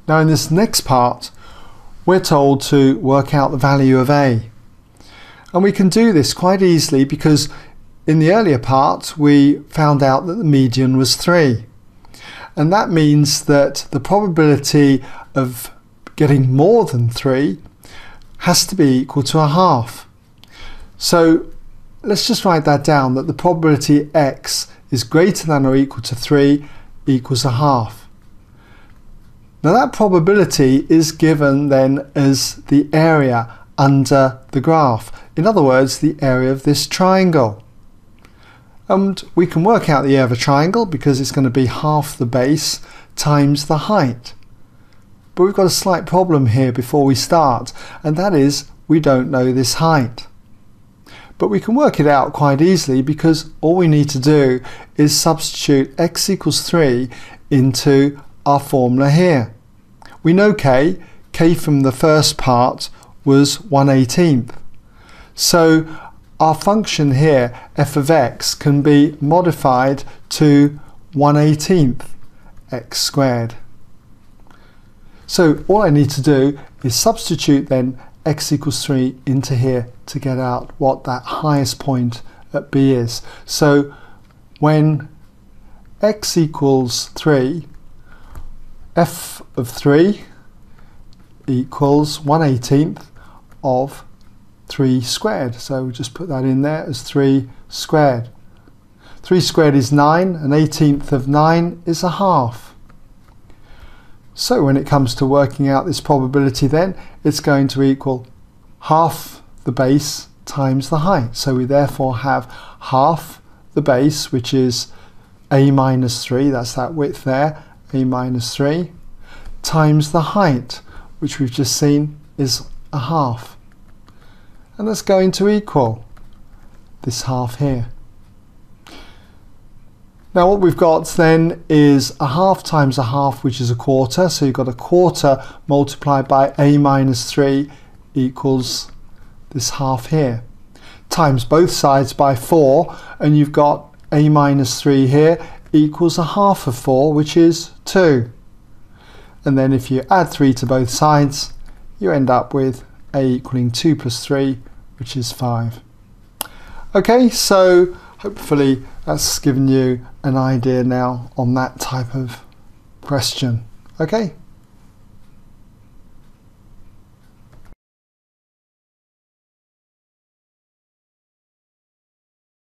Now in this next part, we're told to work out the value of a. And we can do this quite easily because in the earlier part we found out that the median was 3. And that means that the probability of getting more than 3 has to be equal to a half. So let's just write that down, that the probability x is greater than or equal to 3 equals a half. Now that probability is given then as the area under the graph. In other words, the area of this triangle. And we can work out the area of a triangle because it's going to be half the base times the height. But we've got a slight problem here before we start, and that is we don't know this height. But we can work it out quite easily because all we need to do is substitute x equals 3 into our formula here. We know k from the first part was 1/18. So our function here, f of x, can be modified to 1/18 x squared. So all I need to do is substitute then x equals 3 into here to get out what that highest point at b is. So when x equals 3, f of 3 equals 1/18 of 3 squared. So we'll just put that in there as 3 squared. 3 squared is 9, and 1/18 of 9 is a half. So when it comes to working out this probability then, it's going to equal half the base times the height. So we therefore have half the base, which is a minus 3, that's that width there, a minus 3, times the height, which we've just seen is a half. And that's going to equal this half here. Now what we've got then is a half times a half, which is a quarter. So you've got a quarter multiplied by a minus 3 equals this half here. Times both sides by 4, and you've got a minus 3 here equals a half of 4, which is 2. And then if you add 3 to both sides, you end up with a equaling 2 plus 3, which is 5. Okay, so hopefully that's given you an idea now on that type of question. Okay.